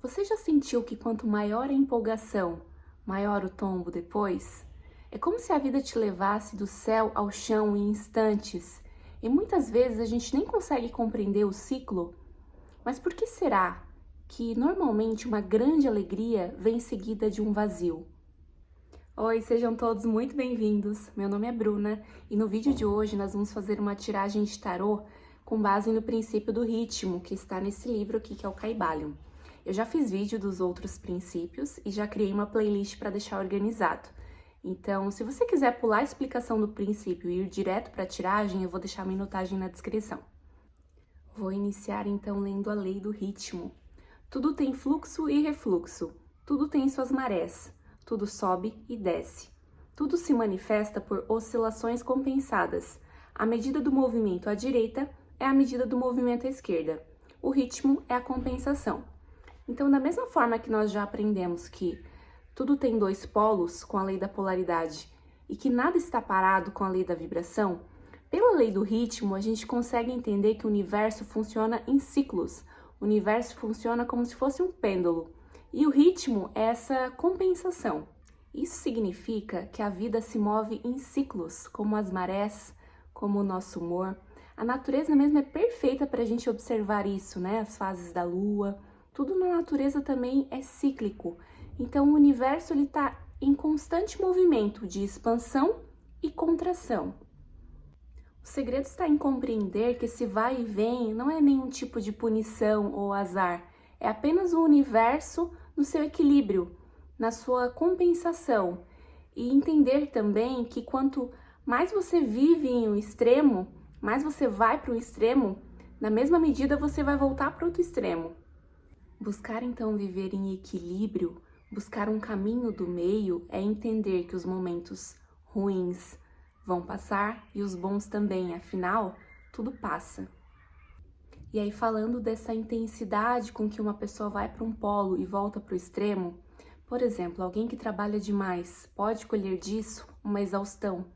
Você já sentiu que quanto maior a empolgação, maior o tombo depois? É como se a vida te levasse do céu ao chão em instantes, e muitas vezes a gente nem consegue compreender o ciclo. Mas por que será que normalmente uma grande alegria vem seguida de um vazio? Oi, sejam todos muito bem-vindos. Meu nome é Bruna e no vídeo de hoje nós vamos fazer uma tiragem de tarô com base no princípio do ritmo que está nesse livro aqui que é o Kybalion. Eu já fiz vídeo dos outros princípios e já criei uma playlist para deixar organizado. Então, se você quiser pular a explicação do princípio e ir direto para a tiragem, eu vou deixar a minutagem na descrição. Vou iniciar então lendo a lei do ritmo. Tudo tem fluxo e refluxo, tudo tem suas marés, tudo sobe e desce. Tudo se manifesta por oscilações compensadas. A medida do movimento à direita é a medida do movimento à esquerda. O ritmo é a compensação. Então, da mesma forma que nós já aprendemos que tudo tem dois polos com a lei da polaridade e que nada está parado com a lei da vibração, pela lei do ritmo a gente consegue entender que o universo funciona em ciclos. O universo funciona como se fosse um pêndulo. E o ritmo é essa compensação. Isso significa que a vida se move em ciclos, como as marés, como o nosso humor. A natureza mesmo é perfeita para a gente observar isso, né? As fases da lua. Tudo na natureza também é cíclico. Então o universo está em constante movimento de expansão e contração. O segredo está em compreender que esse vai e vem não é nenhum tipo de punição ou azar, é apenas o universo no seu equilíbrio, na sua compensação. E entender também que quanto mais você vive em um extremo, mais você vai para um extremo, na mesma medida você vai voltar para outro extremo. Buscar então viver em equilíbrio, buscar um caminho do meio é entender que os momentos ruins vão passar e os bons também, afinal, tudo passa. E aí, falando dessa intensidade com que uma pessoa vai para um polo e volta para o extremo, por exemplo, alguém que trabalha demais pode colher disso uma exaustão.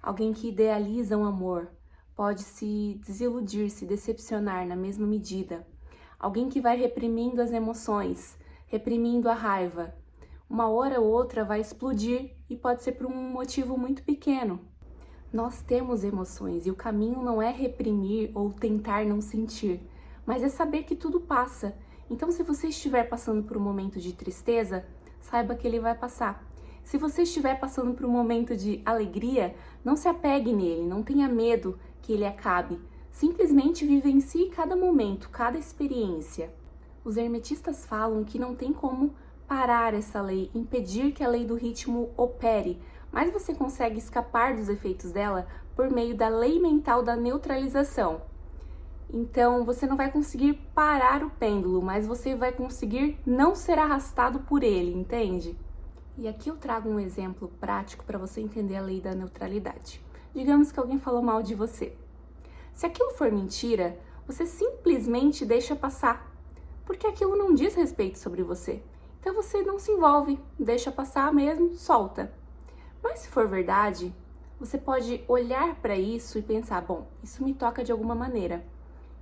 Alguém que idealiza um amor pode se desiludir, se decepcionar na mesma medida. Alguém que vai reprimindo as emoções, reprimindo a raiva, uma hora ou outra vai explodir e pode ser por um motivo muito pequeno. Nós temos emoções e o caminho não é reprimir ou tentar não sentir, mas é saber que tudo passa. Então, se você estiver passando por um momento de tristeza, saiba que ele vai passar. Se você estiver passando por um momento de alegria, não se apegue nele, não tenha medo que ele acabe. Simplesmente vivencie cada momento, cada experiência. Os hermetistas falam que não tem como parar essa lei, impedir que a lei do ritmo opere, mas você consegue escapar dos efeitos dela por meio da lei mental da neutralização. Então, você não vai conseguir parar o pêndulo, mas você vai conseguir não ser arrastado por ele, entende? E aqui eu trago um exemplo prático para você entender a lei da neutralidade. Digamos que alguém falou mal de você. Se aquilo for mentira, você simplesmente deixa passar, porque aquilo não diz respeito sobre você. Então você não se envolve, deixa passar mesmo, solta. Mas se for verdade, você pode olhar para isso e pensar, bom, isso me toca de alguma maneira.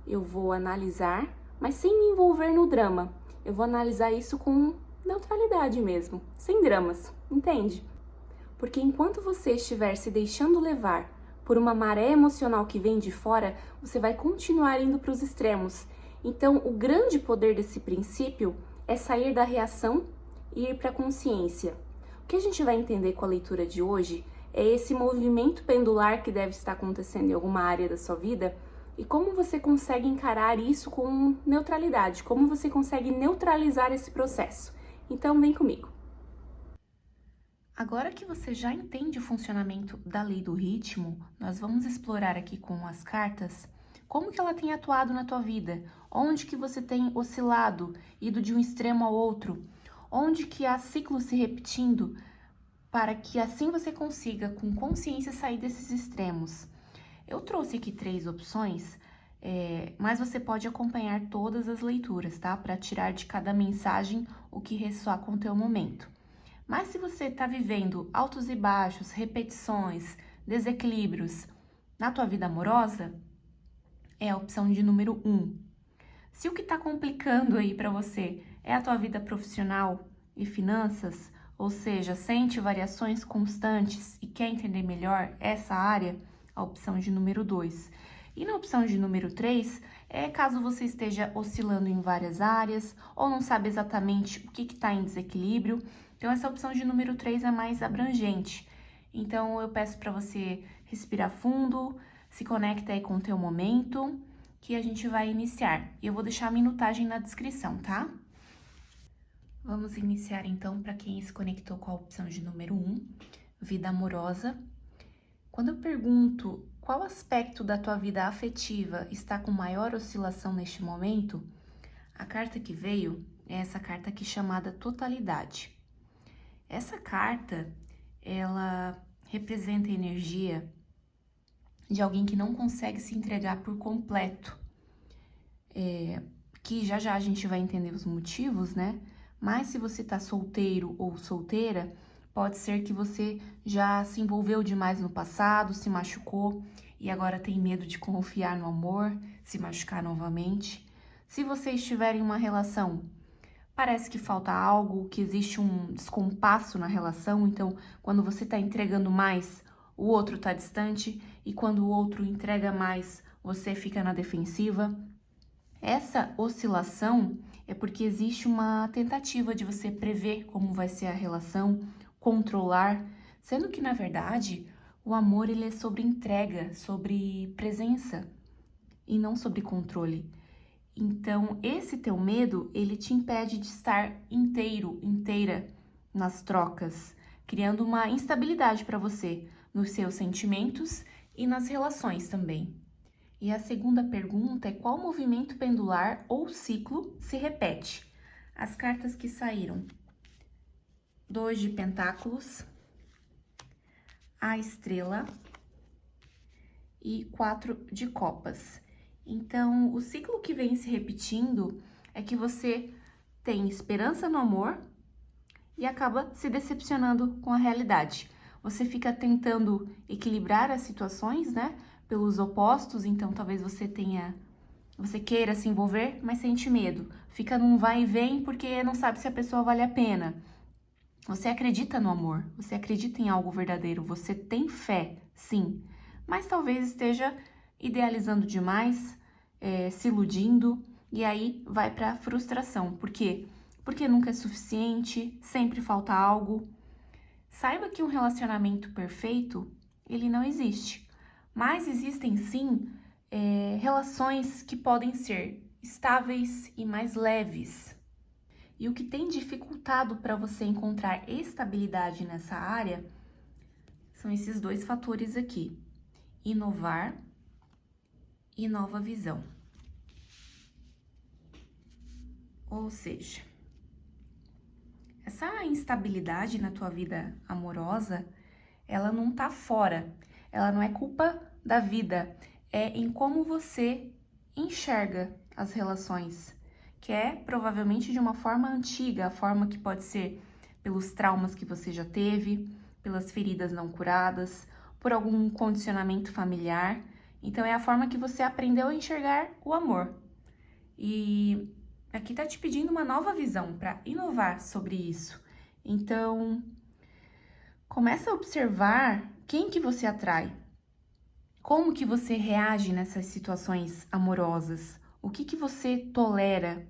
Eu vou analisar, mas sem me envolver no drama. Eu vou analisar isso com neutralidade mesmo, sem dramas, entende? Porque enquanto você estiver se deixando levar por uma maré emocional que vem de fora, você vai continuar indo para os extremos. Então, o grande poder desse princípio é sair da reação e ir para a consciência. O que a gente vai entender com a leitura de hoje é esse movimento pendular que deve estar acontecendo em alguma área da sua vida e como você consegue encarar isso com neutralidade, como você consegue neutralizar esse processo. Então, vem comigo. Agora que você já entende o funcionamento da lei do ritmo, nós vamos explorar aqui com as cartas como que ela tem atuado na tua vida, onde que você tem oscilado, ido de um extremo ao outro, onde que há ciclos se repetindo, para que assim você consiga, com consciência, sair desses extremos. Eu trouxe aqui 3 opções, mas você pode acompanhar todas as leituras, tá? Para tirar de cada mensagem o que ressoar com o teu momento. Mas se você está vivendo altos e baixos, repetições, desequilíbrios na tua vida amorosa, é a opção de número 1. Se o que está complicando aí para você É a tua vida profissional e finanças? Ou seja, sente variações constantes e quer entender melhor essa área? A opção de número 2. E na opção de número 3, é caso você esteja oscilando em várias áreas ou não sabe exatamente o que está em desequilíbrio. Então, essa opção de número 3 é mais abrangente. Então, eu peço para você respirar fundo, se conecta aí com o teu momento, que a gente vai iniciar. E eu vou deixar a minutagem na descrição, tá? Vamos iniciar então para quem se conectou com a opção de número 1, vida amorosa. Quando eu pergunto qual aspecto da tua vida afetiva está com maior oscilação neste momento, a carta que veio é essa carta aqui chamada totalidade. Essa carta, ela representa a energia de alguém que não consegue se entregar por completo. Que já já a gente vai entender os motivos, né? Mas se você tá solteiro ou solteira, pode ser que você já se envolveu demais no passado, se machucou e agora tem medo de confiar no amor, se machucar novamente. Se você estiver em uma relação, parece que falta algo, que existe um descompasso na relação, então quando você tá entregando mais, o outro tá distante, e quando o outro entrega mais, você fica na defensiva. Essa oscilação é porque existe uma tentativa de você prever como vai ser a relação, controlar, sendo que na verdade o amor ele é sobre entrega, sobre presença e não sobre controle. Então esse teu medo ele te impede de estar inteira nas trocas, criando uma instabilidade para você nos seus sentimentos e nas relações também. E a segunda pergunta é qual movimento pendular ou ciclo se repete? As cartas que saíram: 2 de pentáculos, a estrela e 4 de copas. Então, o ciclo que vem se repetindo é que você tem esperança no amor e acaba se decepcionando com a realidade. Você fica tentando equilibrar as situações, né? Pelos opostos, então talvez você queira se envolver, mas sente medo. Fica num vai e vem porque não sabe se a pessoa vale a pena. Você acredita no amor, você acredita em algo verdadeiro, você tem fé, sim, mas talvez esteja idealizando demais, se iludindo, e aí vai pra frustração. Por quê? Porque nunca é suficiente, sempre falta algo. Saiba que um relacionamento perfeito, ele não existe. Mas existem sim relações que podem ser estáveis e mais leves. E o que tem dificultado para você encontrar estabilidade nessa área são esses 2 fatores aqui: inovar e nova visão. Ou seja, essa instabilidade na tua vida amorosa, ela não tá fora, ela não é culpa da vida, é em como você enxerga as relações, que é provavelmente de uma forma antiga, a forma que pode ser pelos traumas que você já teve, pelas feridas não curadas, por algum condicionamento familiar. Então é a forma que você aprendeu a enxergar o amor. E aqui tá te pedindo uma nova visão para inovar sobre isso. Então, começa a observar quem que você atrai, como que você reage nessas situações amorosas, o que que você tolera.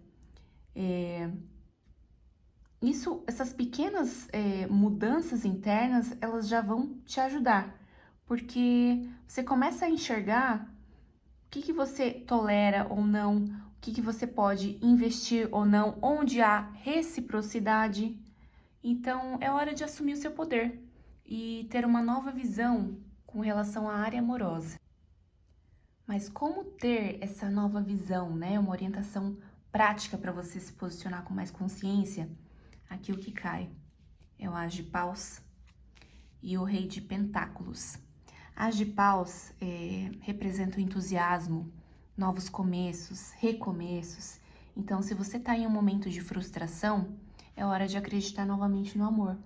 Essas pequenas mudanças internas, elas já vão te ajudar, porque você começa a enxergar o que que você tolera ou não, o que que você pode investir ou não, onde há reciprocidade. Então, é hora de assumir o seu poder e ter uma nova visão com relação à área amorosa. Mas como ter essa nova visão, né? Uma orientação prática para você se posicionar com mais consciência? Aqui o que cai é o As de Paus e o Rei de Pentáculos. As de Paus representa o entusiasmo, novos começos, recomeços. Então, se você está em um momento de frustração, é hora de acreditar novamente no amor.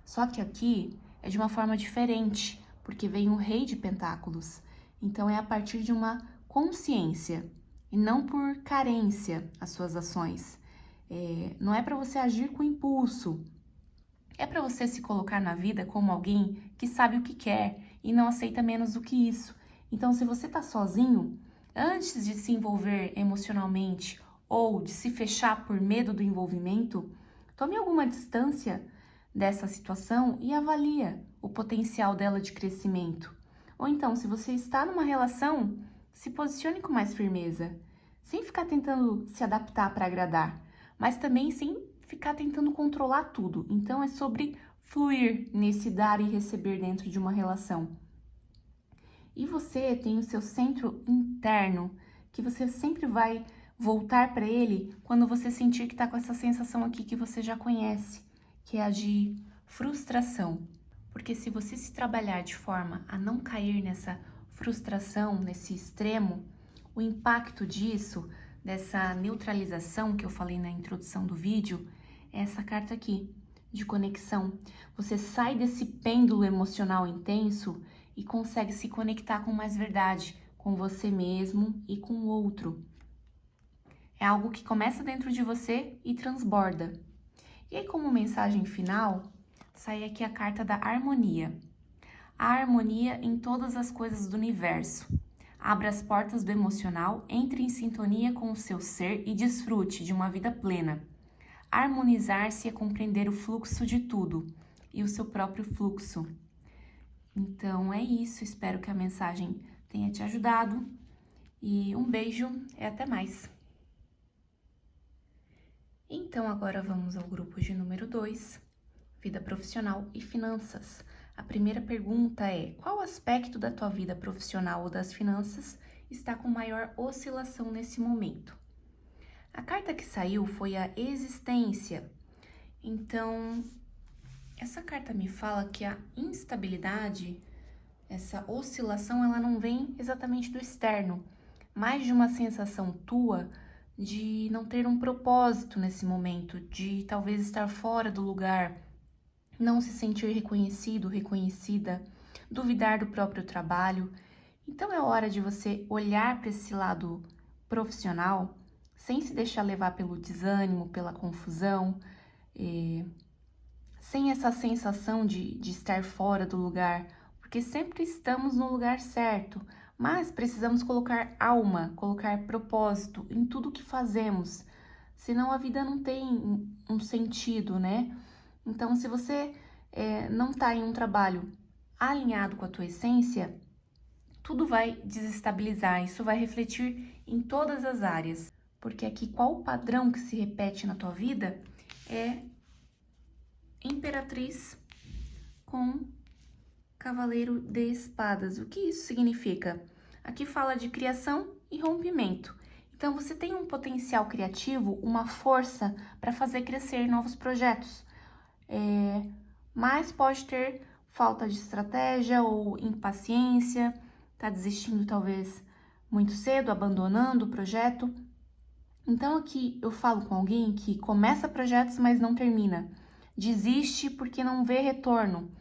Só que aqui é de uma forma diferente, porque vem o Rei de Pentáculos. Então, é a partir de uma consciência e não por carência as suas ações. Não é para você agir com impulso. É para você se colocar na vida como alguém que sabe o que quer e não aceita menos do que isso. Então, se você tá sozinho, antes de se envolver emocionalmente ou de se fechar por medo do envolvimento, tome alguma distância dessa situação e avalia o potencial dela de crescimento. Ou então, se você está numa relação, se posicione com mais firmeza, sem ficar tentando se adaptar para agradar, mas também sem ficar tentando controlar tudo. Então é sobre fluir nesse dar e receber dentro de uma relação. E você tem o seu centro interno, que você sempre vai voltar para ele quando você sentir que tá com essa sensação aqui que você já conhece, que é a de frustração. Porque se você se trabalhar de forma a não cair nessa frustração, nesse extremo, o impacto disso, dessa neutralização que eu falei na introdução do vídeo, é essa carta aqui, de conexão. Você sai desse pêndulo emocional intenso e consegue se conectar com mais verdade, com você mesmo e com o outro. É algo que começa dentro de você e transborda. E aí, como mensagem final, sai aqui a carta da harmonia. A harmonia em todas as coisas do universo. Abra as portas do emocional, entre em sintonia com o seu ser e desfrute de uma vida plena. Harmonizar-se é compreender o fluxo de tudo e o seu próprio fluxo. Então é isso, espero que a mensagem tenha te ajudado e um beijo e até mais. Então agora vamos ao grupo de número 2, vida profissional e finanças. A primeira pergunta é: qual aspecto da tua vida profissional ou das finanças está com maior oscilação nesse momento? A carta que saiu foi a existência. Então, essa carta me fala que a instabilidade, essa oscilação, ela não vem exatamente do externo, mas de uma sensação tua de não ter um propósito nesse momento, de talvez estar fora do lugar, não se sentir reconhecido, reconhecida, duvidar do próprio trabalho. Então é hora de você olhar para esse lado profissional sem se deixar levar pelo desânimo, pela confusão, sem essa sensação de estar fora do lugar, porque sempre estamos no lugar certo, mas precisamos colocar alma, colocar propósito em tudo que fazemos, senão a vida não tem um sentido, né? Então, se você não está em um trabalho alinhado com a tua essência, tudo vai desestabilizar, isso vai refletir em todas as áreas. Porque aqui, qual o padrão que se repete na tua vida é Imperatriz com Cavaleiro de Espadas. O que isso significa? Aqui fala de criação e rompimento. Então, você tem um potencial criativo, uma força para fazer crescer novos projetos. Mas pode ter falta de estratégia ou impaciência, tá desistindo talvez muito cedo, abandonando o projeto. Então aqui eu falo com alguém que começa projetos, mas não termina. Desiste porque não vê retorno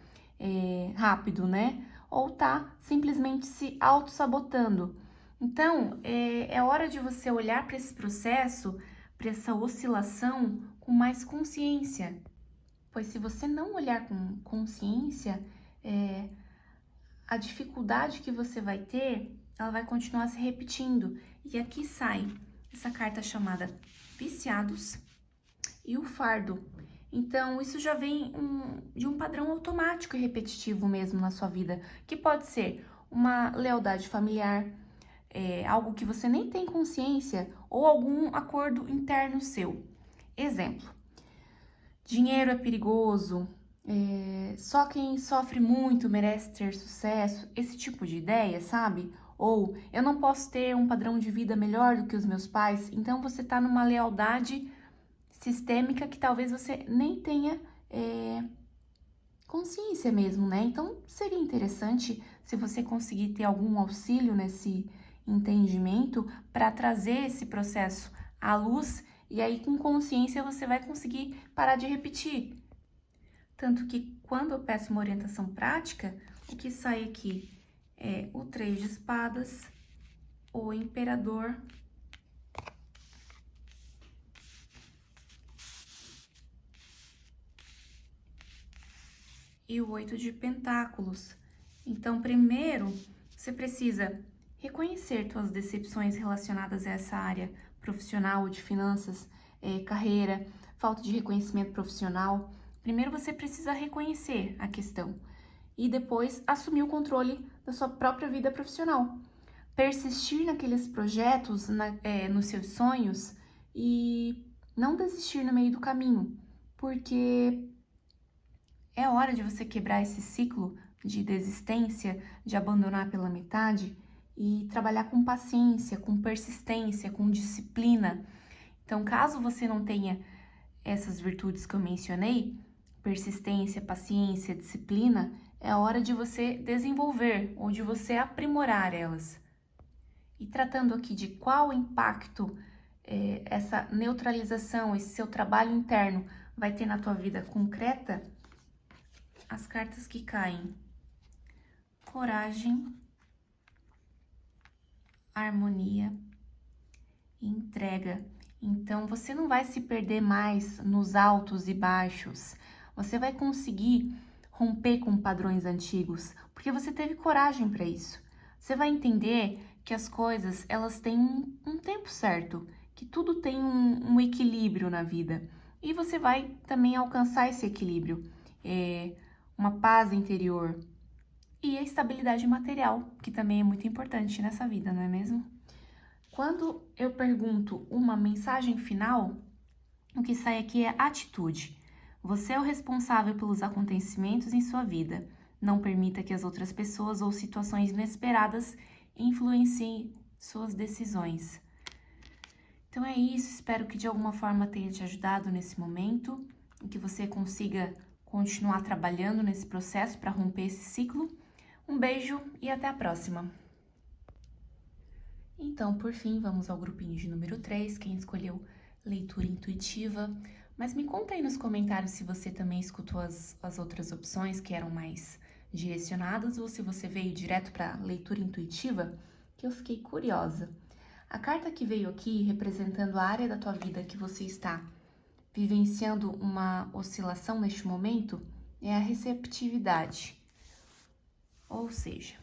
rápido, né? Ou tá simplesmente se auto-sabotando. Então, é hora de você olhar para esse processo, para essa oscilação com mais consciência. Pois se você não olhar com consciência, a dificuldade que você vai ter, ela vai continuar se repetindo. E aqui sai essa carta chamada Viciados e o Fardo. Então, isso já vem de um padrão automático e repetitivo mesmo na sua vida, que pode ser uma lealdade familiar, algo que você nem tem consciência, ou algum acordo interno seu. Exemplo: dinheiro é perigoso, só quem sofre muito merece ter sucesso, esse tipo de ideia, sabe? Ou eu não posso ter um padrão de vida melhor do que os meus pais, então você tá numa lealdade sistêmica que talvez você nem tenha consciência mesmo, né? Então seria interessante se você conseguir ter algum auxílio nesse entendimento para trazer esse processo à luz, e aí com consciência você vai conseguir parar de repetir. Tanto que quando eu peço uma orientação prática, o que sai aqui é o 3 de espadas, o imperador e o 8 de pentáculos. Então, primeiro, você precisa reconhecer suas decepções relacionadas a essa área profissional, de finanças, carreira, falta de reconhecimento profissional. Primeiro, você precisa reconhecer a questão e depois assumir o controle da sua própria vida profissional. Persistir naqueles projetos, nos seus sonhos e não desistir no meio do caminho, porque é hora de você quebrar esse ciclo de desistência, de abandonar pela metade e trabalhar com paciência, com persistência, com disciplina. Então, caso você não tenha essas virtudes que eu mencionei, persistência, paciência, disciplina, é hora de você desenvolver ou de você aprimorar elas. E tratando aqui de qual impacto essa neutralização, esse seu trabalho interno vai ter na tua vida concreta, as cartas que caem: coragem, harmonia e entrega. Então, você não vai se perder mais nos altos e baixos. Você vai conseguir romper com padrões antigos, porque você teve coragem para isso. Você vai entender que as coisas, elas têm um tempo certo, que tudo tem um equilíbrio na vida. E você vai também alcançar esse equilíbrio, uma paz interior e a estabilidade material, que também é muito importante nessa vida, não é mesmo? Quando eu pergunto uma mensagem final, o que sai aqui é atitude. Você é o responsável pelos acontecimentos em sua vida. Não permita que as outras pessoas ou situações inesperadas influenciem suas decisões. Então é isso, espero que de alguma forma tenha te ajudado nesse momento, e que você consiga continuar trabalhando nesse processo para romper esse ciclo. Um beijo e até a próxima! Então, por fim, vamos ao grupinho de número 3, quem escolheu leitura intuitiva. Mas me conta aí nos comentários se você também escutou as outras opções que eram mais direcionadas ou se você veio direto para leitura intuitiva, que eu fiquei curiosa. A carta que veio aqui, representando a área da tua vida que você está vivenciando uma oscilação neste momento, é a receptividade. Ou seja,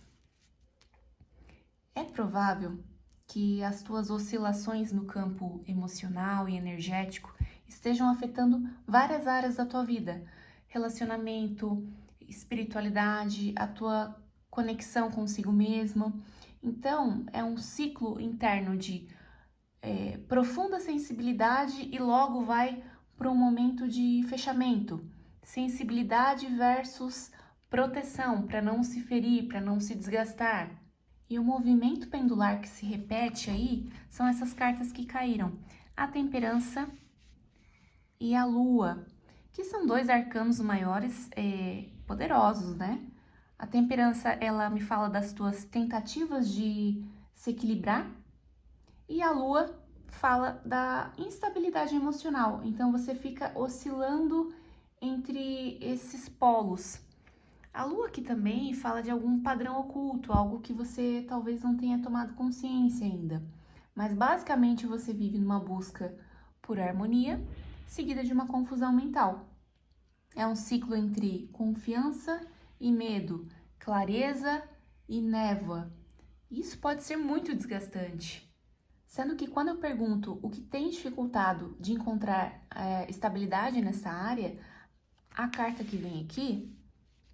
é provável que as tuas oscilações no campo emocional e energético estejam afetando várias áreas da tua vida, relacionamento, espiritualidade, a tua conexão consigo mesma. Então, é um ciclo interno de profunda sensibilidade e logo vai para um momento de fechamento. Sensibilidade versus proteção, para não se ferir, para não se desgastar. E o movimento pendular que se repete aí são essas cartas que caíram: a temperança e a lua, que são dois arcanos maiores poderosos, né? A temperança, ela me fala das tuas tentativas de se equilibrar, e a lua fala da instabilidade emocional. Então você fica oscilando entre esses polos. A lua aqui também fala de algum padrão oculto, algo que você talvez não tenha tomado consciência ainda. Mas basicamente você vive numa busca por harmonia, seguida de uma confusão mental. É um ciclo entre confiança e medo, clareza e névoa. Isso pode ser muito desgastante. Sendo que quando eu pergunto o que tem dificultado de encontrar estabilidade nessa área, a carta que vem aqui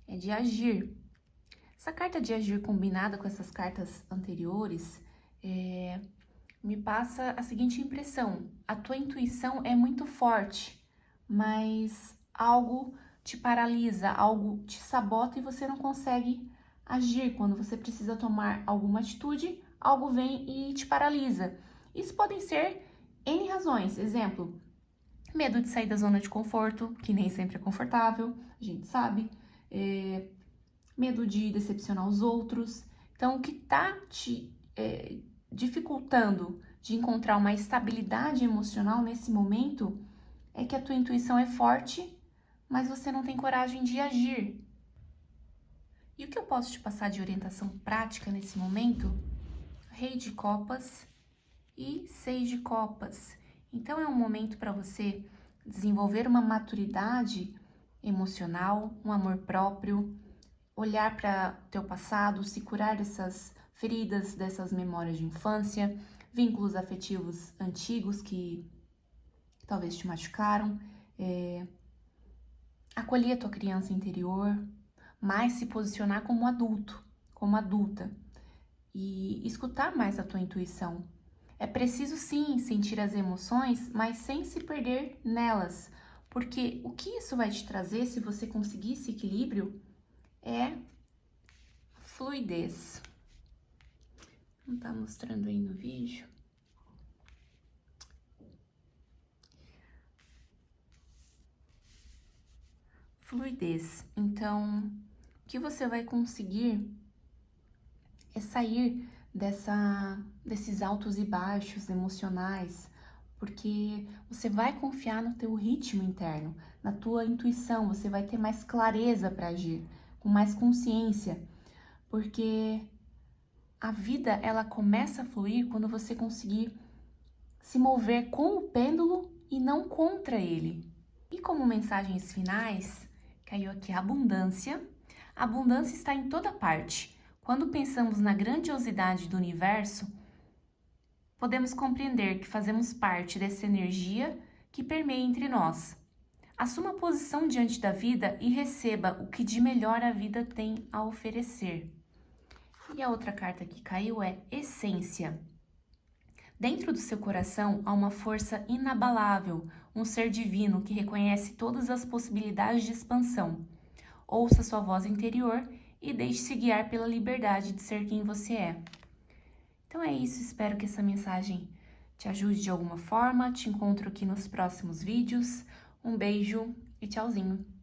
é de agir. Essa carta de agir combinada com essas cartas anteriores me passa a seguinte impressão: a tua intuição é muito forte, mas algo te paralisa, algo te sabota e você não consegue agir. Quando você precisa tomar alguma atitude, algo vem e te paralisa. Isso podem ser N razões. Exemplo, medo de sair da zona de conforto, que nem sempre é confortável, a gente sabe. Medo de decepcionar os outros. Então, o que está te dificultando de encontrar uma estabilidade emocional nesse momento é que a tua intuição é forte, mas você não tem coragem de agir. E o que eu posso te passar de orientação prática nesse momento? Rei de Copas e 6 de Copas. Então é um momento para você desenvolver uma maturidade emocional, um amor próprio, olhar para teu passado, se curar dessas feridas, dessas memórias de infância, vínculos afetivos antigos que talvez te machucaram, acolher a tua criança interior, mas se posicionar como adulto, como adulta e escutar mais a tua intuição. É preciso sim sentir as emoções, mas sem se perder nelas, porque o que isso vai te trazer se você conseguir esse equilíbrio é fluidez. Não tá mostrando aí no vídeo? Fluidez. Então, o que você vai conseguir é sair desses altos e baixos emocionais, porque você vai confiar no teu ritmo interno, na tua intuição, você vai ter mais clareza para agir, com mais consciência, porque a vida ela começa a fluir quando você conseguir se mover com o pêndulo e não contra ele. E como mensagens finais, caiu aqui a abundância. A abundância está em toda parte. Quando pensamos na grandiosidade do universo, podemos compreender que fazemos parte dessa energia que permeia entre nós. Assuma a posição diante da vida e receba o que de melhor a vida tem a oferecer. E a outra carta que caiu é Essência. Dentro do seu coração há uma força inabalável, um ser divino que reconhece todas as possibilidades de expansão. Ouça sua voz interior e deixe-se guiar pela liberdade de ser quem você é. Então é isso, espero que essa mensagem te ajude de alguma forma. Te encontro aqui nos próximos vídeos. Um beijo e tchauzinho!